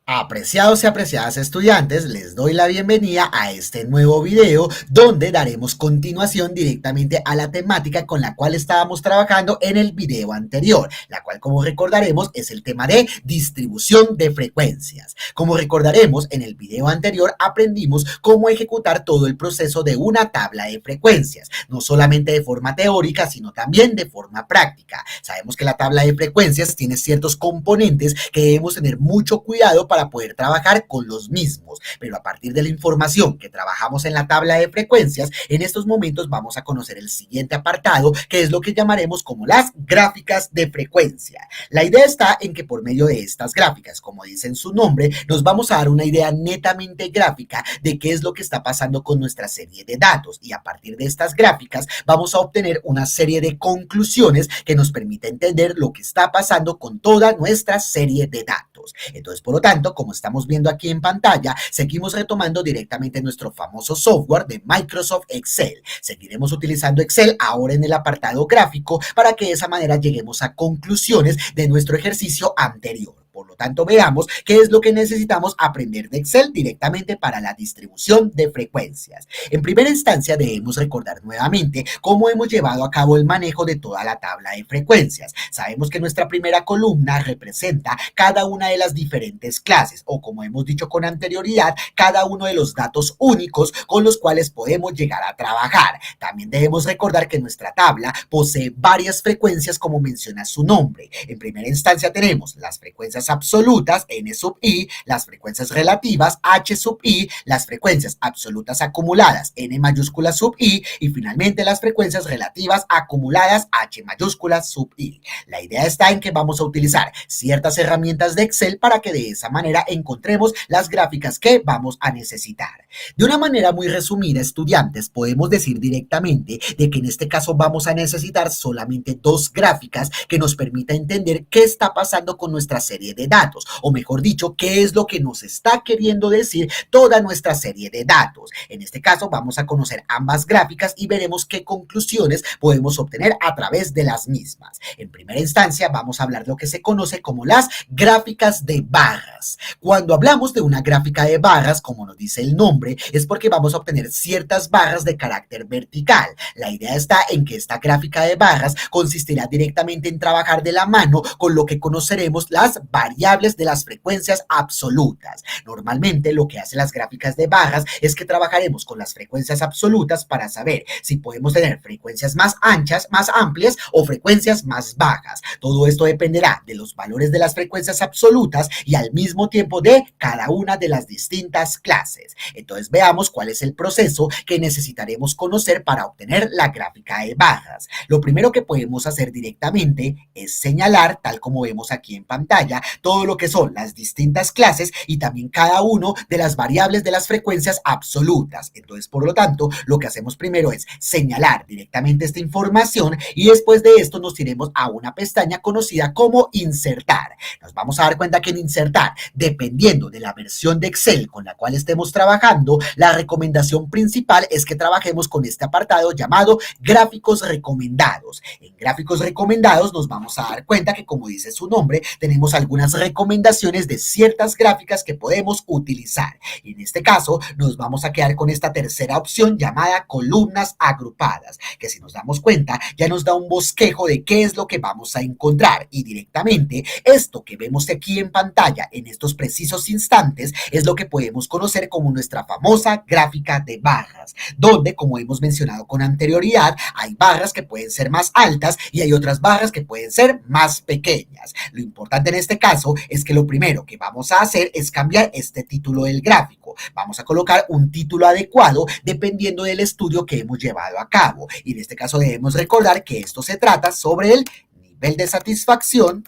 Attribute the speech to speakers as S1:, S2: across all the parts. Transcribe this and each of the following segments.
S1: Apreciados y apreciadas estudiantes, les doy la bienvenida a este nuevo video donde daremos continuación directamente a la temática con la cual estábamos trabajando en el video anterior, la cual, como recordaremos, es el tema de distribución de frecuencias. Como recordaremos, en el video anterior aprendimos cómo ejecutar todo el proceso de una tabla de frecuencias, no solamente de forma teórica, sino también de forma práctica. Sabemos que la tabla de frecuencias tiene ciertos componentes que debemos tener mucho cuidado para poder trabajar con los mismos, pero a partir de la información que trabajamos en la tabla de frecuencias, en estos momentos vamos a conocer el siguiente apartado, que es lo que llamaremos como las gráficas de frecuencia. La idea está en que por medio de estas gráficas, como dice en su nombre, nos vamos a dar una idea netamente gráfica de qué es lo que está pasando con nuestra serie de datos, y a partir de estas gráficas vamos a obtener una serie de conclusiones que nos permite entender lo que está pasando con toda nuestra serie de datos. Entonces, por lo tanto, como estamos viendo aquí en pantalla, seguimos retomando directamente nuestro famoso software de Microsoft Excel. Seguiremos utilizando Excel ahora en el apartado gráfico para que de esa manera lleguemos a conclusiones de nuestro ejercicio anterior. Por lo tanto, veamos qué es lo que necesitamos aprender de Excel directamente para la distribución de frecuencias. En primera instancia, debemos recordar nuevamente cómo hemos llevado a cabo el manejo de toda la tabla de frecuencias. Sabemos que nuestra primera columna representa cada una de las diferentes clases, o como hemos dicho con anterioridad, cada uno de los datos únicos con los cuales podemos llegar a trabajar. También debemos recordar que nuestra tabla posee varias frecuencias, como menciona su nombre. En primera instancia tenemos las frecuencias absolutas, n sub i, las frecuencias relativas, h sub i, las frecuencias absolutas acumuladas, n mayúscula sub i, y finalmente las frecuencias relativas acumuladas, h mayúscula sub i. La idea está en que vamos a utilizar ciertas herramientas de Excel para que de esa manera encontremos las gráficas que vamos a necesitar. De una manera muy resumida, estudiantes, podemos decir directamente de que en este caso vamos a necesitar solamente dos gráficas que nos permita entender qué está pasando con nuestra serie de datos, o mejor dicho, qué es lo que nos está queriendo decir toda nuestra serie de datos. En este caso vamos a conocer ambas gráficas y veremos qué conclusiones podemos obtener a través de las mismas. En primera instancia vamos a hablar de lo que se conoce como las gráficas de barras. Cuando hablamos de una gráfica de barras, como nos dice el nombre, es porque vamos a obtener ciertas barras de carácter vertical. La idea está en que esta gráfica de barras consistirá directamente en trabajar de la mano con lo que conoceremos las variables de las frecuencias absolutas. Normalmente lo que hacen las gráficas de barras es que trabajaremos con las frecuencias absolutas para saber si podemos tener frecuencias más anchas, más amplias, o frecuencias más bajas. Todo esto dependerá de los valores de las frecuencias absolutas y al mismo tiempo de cada una de las distintas clases. Entonces veamos cuál es el proceso que necesitaremos conocer para obtener la gráfica de barras. Lo primero que podemos hacer directamente es señalar, tal como vemos aquí en pantalla, todo lo que son las distintas clases y también cada uno de las variables de las frecuencias absolutas. Entonces, por lo tanto, lo que hacemos primero es señalar directamente esta información y después de esto nos iremos a una pestaña conocida como insertar. Nos vamos a dar cuenta que en insertar, dependiendo de la versión de Excel con la cual estemos trabajando, la recomendación principal es que trabajemos con este apartado llamado gráficos recomendados. En gráficos recomendados nos vamos a dar cuenta que, como dice su nombre, tenemos algunas recomendaciones de ciertas gráficas que podemos utilizar. Y en este caso nos vamos a quedar con esta tercera opción llamada columnas agrupadas, que si nos damos cuenta ya nos da un bosquejo de qué es lo que vamos a encontrar, y directamente esto que vemos aquí en pantalla en estos precisos instantes es lo que podemos conocer como nuestra famosa gráfica de barras, donde, como hemos mencionado con anterioridad, hay barras que pueden ser más altas y hay otras barras que pueden ser más pequeñas. Lo importante en este caso es que lo primero que vamos a hacer es cambiar este título del gráfico. Vamos a colocar un título adecuado dependiendo del estudio que hemos llevado a cabo, y en este caso debemos recordar que esto se trata sobre el nivel de satisfacción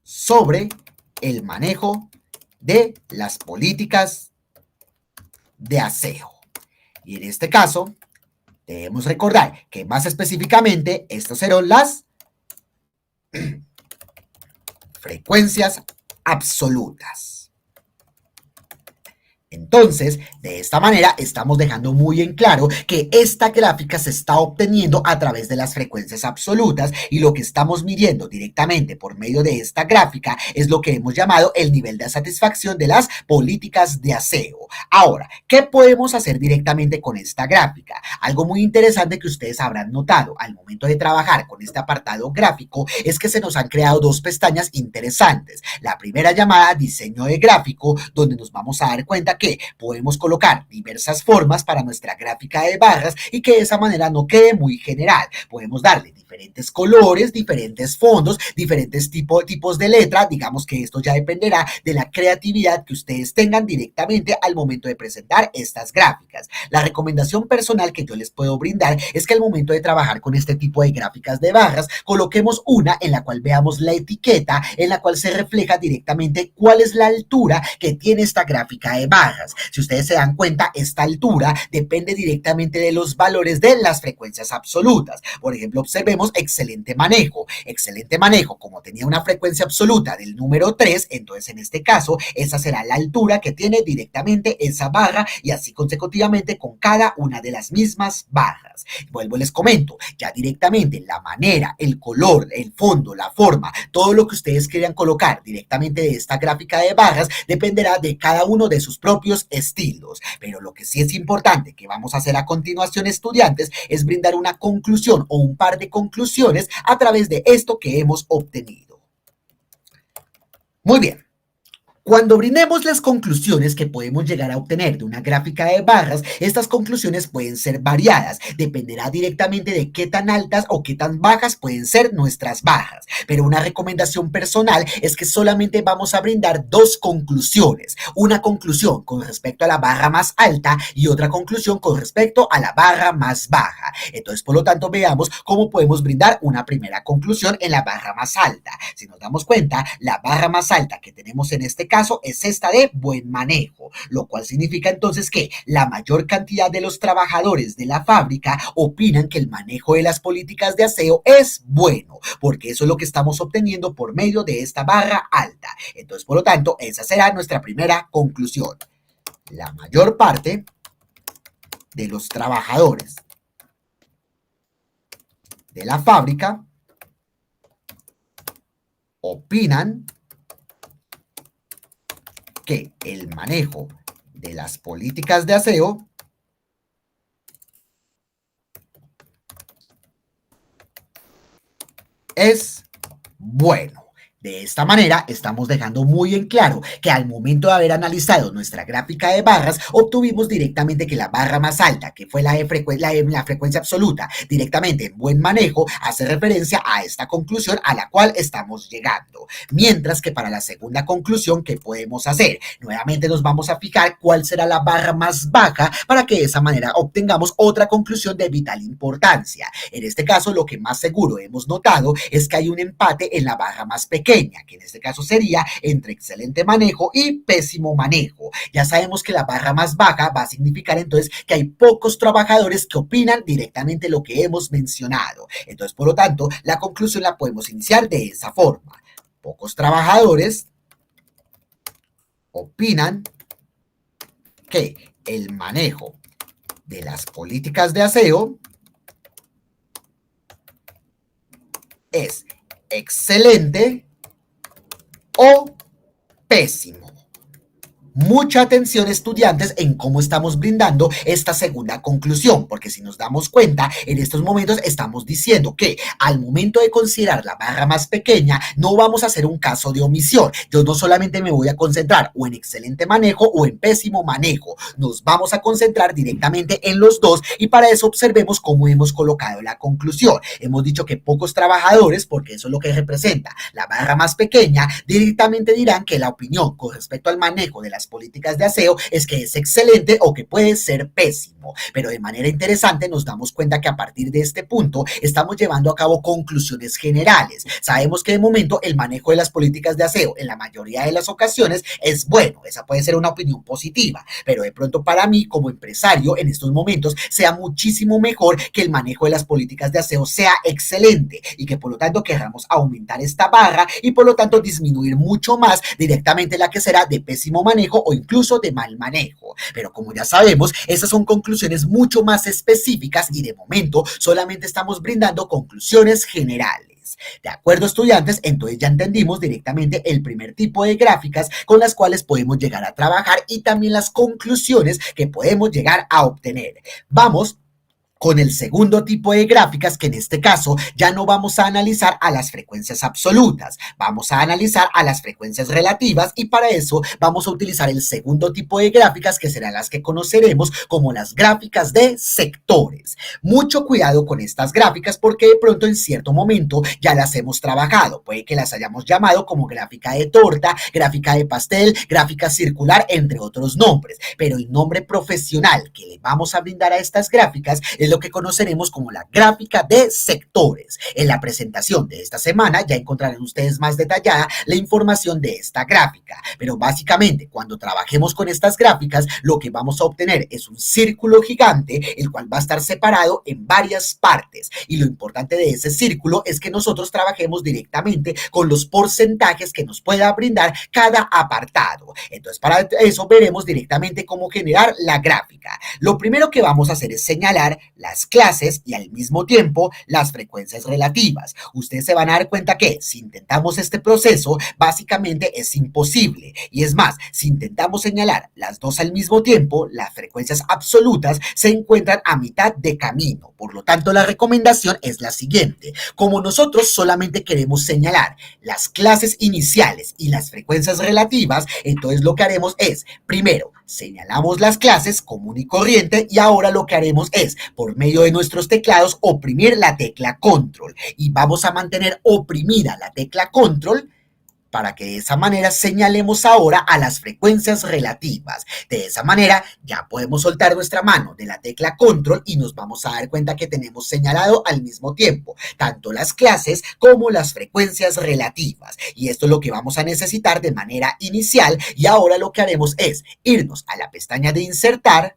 S1: sobre el manejo de las políticas de aseo. Y en este caso debemos recordar que más específicamente estos serán las frecuencias absolutas. Entonces, de esta manera estamos dejando muy en claro que esta gráfica se está obteniendo a través de las frecuencias absolutas y lo que estamos midiendo directamente por medio de esta gráfica es lo que hemos llamado el nivel de satisfacción de las políticas de aseo. Ahora, ¿qué podemos hacer directamente con esta gráfica? Algo muy interesante que ustedes habrán notado al momento de trabajar con este apartado gráfico es que se nos han creado dos pestañas interesantes. La primera llamada diseño de gráfico, donde nos vamos a dar cuenta que podemos colocar diversas formas para nuestra gráfica de barras y que de esa manera no quede muy general. Podemos darle diferentes colores, diferentes fondos, diferentes tipos de letra. Digamos que esto ya dependerá de la creatividad que ustedes tengan directamente al momento de presentar estas gráficas. La recomendación personal que yo les puedo brindar es que al momento de trabajar con este tipo de gráficas de barras, coloquemos una en la cual veamos la etiqueta, en la cual se refleja directamente cuál es la altura que tiene esta gráfica de barras. Si ustedes se dan cuenta, esta altura depende directamente de los valores de las frecuencias absolutas. Por ejemplo, observemos excelente manejo. Excelente manejo, como tenía una frecuencia absoluta del número 3, entonces en este caso, esa será la altura que tiene directamente esa barra y así consecutivamente con cada una de las mismas barras. Vuelvo, les comento, ya directamente la manera, el color, el fondo, la forma, todo lo que ustedes quieran colocar directamente de esta gráfica de barras dependerá de cada uno de sus propios estilos. Pero lo que sí es importante que vamos a hacer a continuación, estudiantes, es brindar una conclusión o un par de conclusiones a través de esto que hemos obtenido. Muy bien. Cuando brindemos las conclusiones que podemos llegar a obtener de una gráfica de barras, estas conclusiones pueden ser variadas, dependerá directamente de qué tan altas o qué tan bajas pueden ser nuestras barras, pero una recomendación personal es que solamente vamos a brindar dos conclusiones, una conclusión con respecto a la barra más alta y otra conclusión con respecto a la barra más baja. Entonces, por lo tanto, veamos cómo podemos brindar una primera conclusión en la barra más alta. Si nos damos cuenta, la barra más alta que tenemos en este caso es esta de buen manejo, lo cual significa entonces que la mayor cantidad de los trabajadores de la fábrica opinan que el manejo de las políticas de aseo es bueno, porque eso es lo que estamos obteniendo por medio de esta barra alta. Entonces, por lo tanto, esa será nuestra primera conclusión. La mayor parte de los trabajadores de la fábrica opinan que el manejo de las políticas de aseo es bueno. De esta manera estamos dejando muy en claro que al momento de haber analizado nuestra gráfica de barras, obtuvimos directamente que la barra más alta, que fue la frecuencia absoluta, directamente en buen manejo, hace referencia a esta conclusión a la cual estamos llegando. Mientras que para la segunda conclusión, ¿qué podemos hacer? Nuevamente nos vamos a fijar cuál será la barra más baja para que de esa manera obtengamos otra conclusión de vital importancia. En este caso, lo que más seguro hemos notado es que hay un empate en la barra más pequeña, que en este caso sería entre excelente manejo y pésimo manejo. Ya sabemos que la barra más baja va a significar entonces que hay pocos trabajadores que opinan directamente lo que hemos mencionado. Entonces, por lo tanto, la conclusión la podemos iniciar de esa forma. Pocos trabajadores opinan que el manejo de las políticas de aseo es excelente o pésimo. Mucha atención, estudiantes, en cómo estamos brindando esta segunda conclusión, porque si nos damos cuenta, en estos momentos estamos diciendo que al momento de considerar la barra más pequeña, no vamos a hacer un caso de omisión. Yo no solamente me voy a concentrar o en excelente manejo o en pésimo manejo, nos vamos a concentrar directamente en los dos y para eso observemos cómo hemos colocado la conclusión. Hemos dicho que pocos trabajadores, porque eso es lo que representa la barra más pequeña, directamente dirán que la opinión con respecto al manejo de las políticas de aseo es que es excelente o que puede ser pésimo, pero de manera interesante nos damos cuenta que a partir de este punto estamos llevando a cabo conclusiones generales. Sabemos que de momento el manejo de las políticas de aseo en la mayoría de las ocasiones es bueno, esa puede ser una opinión positiva, pero de pronto para mí como empresario en estos momentos sea muchísimo mejor que el manejo de las políticas de aseo sea excelente y que por lo tanto queramos aumentar esta barra y por lo tanto disminuir mucho más directamente la que será de pésimo manejo manejo o incluso de mal manejo. Pero como ya sabemos, esas son conclusiones mucho más específicas y de momento solamente estamos brindando conclusiones generales. ¿De acuerdo, estudiantes? Entonces ya entendimos directamente el primer tipo de gráficas con las cuales podemos llegar a trabajar y también las conclusiones que podemos llegar a obtener. Vamos con el segundo tipo de gráficas, que en este caso ya no vamos a analizar a las frecuencias absolutas, vamos a analizar a las frecuencias relativas y para eso vamos a utilizar el segundo tipo de gráficas, que serán las que conoceremos como las gráficas de sectores. Mucho cuidado con estas gráficas porque de pronto en cierto momento ya las hemos trabajado, puede que las hayamos llamado como gráfica de torta, gráfica de pastel, gráfica circular, entre otros nombres, pero el nombre profesional que le vamos a brindar a estas gráficas es lo que conoceremos como la gráfica de sectores. En la presentación de esta semana ya encontrarán ustedes más detallada la información de esta gráfica, pero básicamente cuando trabajemos con estas gráficas lo que vamos a obtener es un círculo gigante, el cual va a estar separado en varias partes y lo importante de ese círculo es que nosotros trabajemos directamente con los porcentajes que nos pueda brindar cada apartado. Entonces para eso veremos directamente cómo generar la gráfica. Lo primero que vamos a hacer es señalar las clases y al mismo tiempo las frecuencias relativas. Ustedes se van a dar cuenta que si intentamos este proceso, básicamente es imposible. Y es más, si intentamos señalar las dos al mismo tiempo, las frecuencias absolutas se encuentran a mitad de camino. Por lo tanto, la recomendación es la siguiente. Como nosotros solamente queremos señalar las clases iniciales y las frecuencias relativas, entonces lo que haremos es, primero, señalamos las clases común y corriente y ahora lo que haremos es, por medio de nuestros teclados, oprimir la tecla control y vamos a mantener oprimida la tecla control para que de esa manera señalemos ahora a las frecuencias relativas. De esa manera ya podemos soltar nuestra mano de la tecla control y nos vamos a dar cuenta que tenemos señalado al mismo tiempo tanto las clases como las frecuencias relativas. Y esto es lo que vamos a necesitar de manera inicial y ahora lo que haremos es irnos a la pestaña de insertar.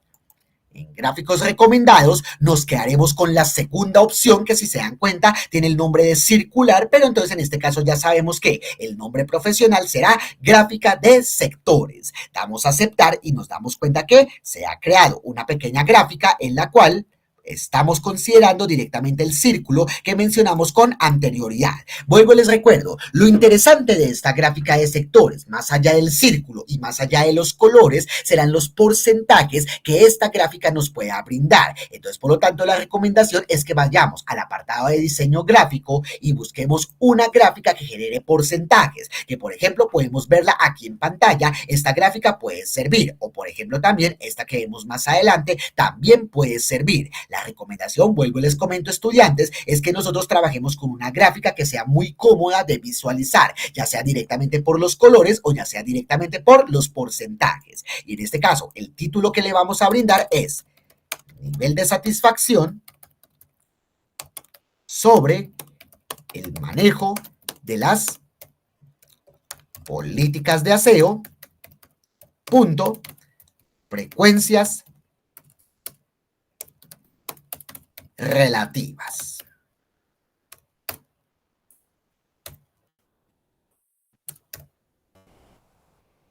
S1: En gráficos recomendados nos quedaremos con la segunda opción que si se dan cuenta tiene el nombre de circular, pero entonces en este caso ya sabemos que el nombre profesional será gráfica de sectores. Damos a aceptar y nos damos cuenta que se ha creado una pequeña gráfica en la cual estamos considerando directamente el círculo que mencionamos con anterioridad. Vuelvo y les recuerdo, lo interesante de esta gráfica de sectores, más allá del círculo y más allá de los colores, serán los porcentajes que esta gráfica nos pueda brindar. Entonces, por lo tanto, la recomendación es que vayamos al apartado de diseño gráfico y busquemos una gráfica que genere porcentajes, que por ejemplo podemos verla aquí en pantalla. Esta gráfica puede servir, o por ejemplo también esta que vemos más adelante también puede servir. La recomendación, vuelvo y les comento, estudiantes, es que nosotros trabajemos con una gráfica que sea muy cómoda de visualizar, ya sea directamente por los colores o ya sea directamente por los porcentajes. Y en este caso, el título que le vamos a brindar es nivel de satisfacción sobre el manejo de las políticas de aseo, punto, frecuencias relativas.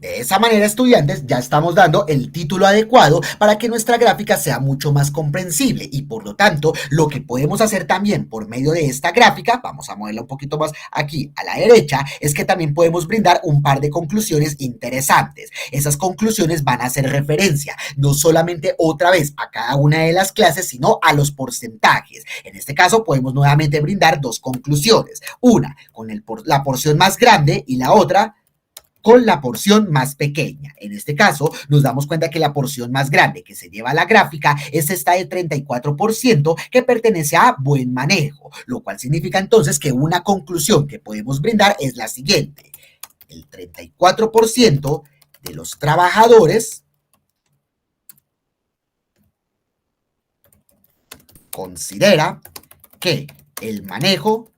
S1: De esa manera, estudiantes, ya estamos dando el título adecuado para que nuestra gráfica sea mucho más comprensible y por lo tanto, lo que podemos hacer también por medio de esta gráfica, vamos a moverla un poquito más aquí a la derecha, es que también podemos brindar un par de conclusiones interesantes. Esas conclusiones van a hacer referencia no solamente otra vez a cada una de las clases, sino a los porcentajes. En este caso, podemos nuevamente brindar dos conclusiones, una con la porción más grande y la otra con la porción más pequeña. En este caso, nos damos cuenta que la porción más grande que se lleva a la gráfica es esta de 34% que pertenece a buen manejo, lo cual significa entonces que una conclusión que podemos brindar es la siguiente. El 34% de los trabajadores considera que el manejo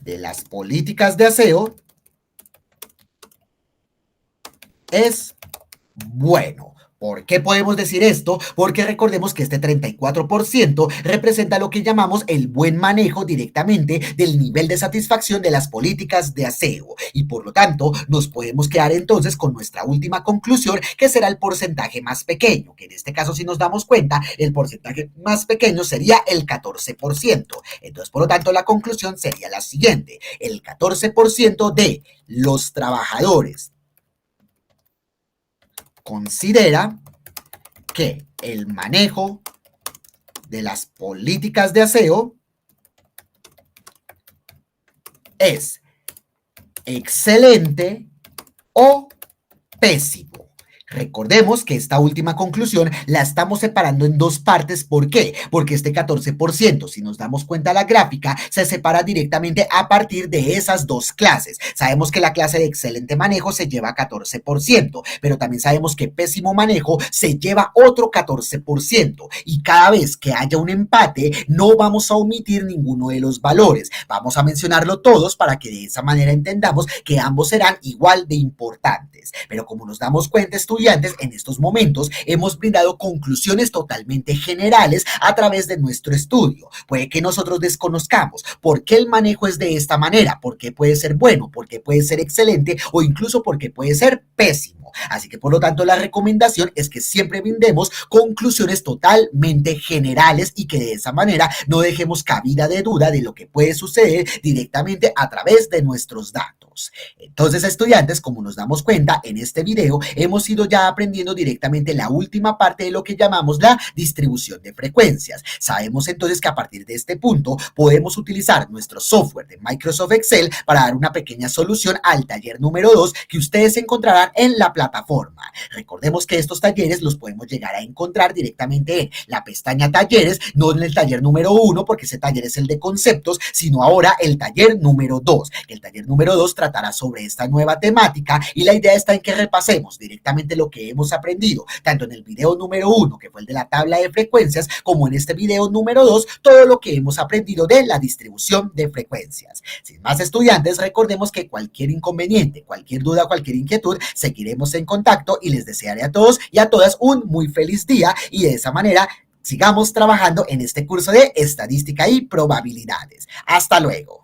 S1: de las políticas de aseo es bueno. ¿Por qué podemos decir esto? Porque recordemos que este 34% representa lo que llamamos el buen manejo directamente del nivel de satisfacción de las políticas de aseo y por lo tanto nos podemos quedar entonces con nuestra última conclusión que será el porcentaje más pequeño, que en este caso si nos damos cuenta el porcentaje más pequeño sería el 14%. Entonces por lo tanto la conclusión sería la siguiente: el 14% de los trabajadores considera que el manejo de las políticas de aseo es excelente o pésimo. Recordemos que esta última conclusión la estamos separando en dos partes. ¿Por qué? Porque este 14%, si nos damos cuenta la gráfica, se separa directamente a partir de esas dos clases. Sabemos que la clase de excelente manejo se lleva 14%, pero también sabemos que pésimo manejo se lleva otro 14%. Y cada vez que haya un empate, no vamos a omitir ninguno de los valores. Vamos a mencionarlo todos para que de esa manera entendamos que ambos serán igual de importantes. Pero como nos damos cuenta, estudiantes, en estos momentos hemos brindado conclusiones totalmente generales a través de nuestro estudio. Puede que nosotros desconozcamos por qué el manejo es de esta manera, por qué puede ser bueno, por qué puede ser excelente o incluso por qué puede ser pésimo. Así que por lo tanto la recomendación es que siempre brindemos conclusiones totalmente generales y que de esa manera no dejemos cabida de duda de lo que puede suceder directamente a través de nuestros datos. Entonces, estudiantes, como nos damos cuenta en este video, hemos ido ya aprendiendo directamente la última parte de lo que llamamos la distribución de frecuencias. Sabemos entonces que a partir de este punto podemos utilizar nuestro software de Microsoft Excel para dar una pequeña solución al taller número 2 que ustedes encontrarán en la plataforma. Recordemos que estos talleres los podemos llegar a encontrar directamente en la pestaña talleres, no en el taller número 1 porque ese taller es el de conceptos, sino ahora el taller número 2. El taller número 2 tratará sobre esta nueva temática y la idea está en que repasemos directamente lo que hemos aprendido, tanto en el video número 1, que fue el de la tabla de frecuencias, como en este video número 2, todo lo que hemos aprendido de la distribución de frecuencias. Sin más, estudiantes, recordemos que cualquier inconveniente, cualquier duda, cualquier inquietud, seguiremos en contacto y les desearé a todos y a todas un muy feliz día y de esa manera sigamos trabajando en este curso de estadística y probabilidades. Hasta luego.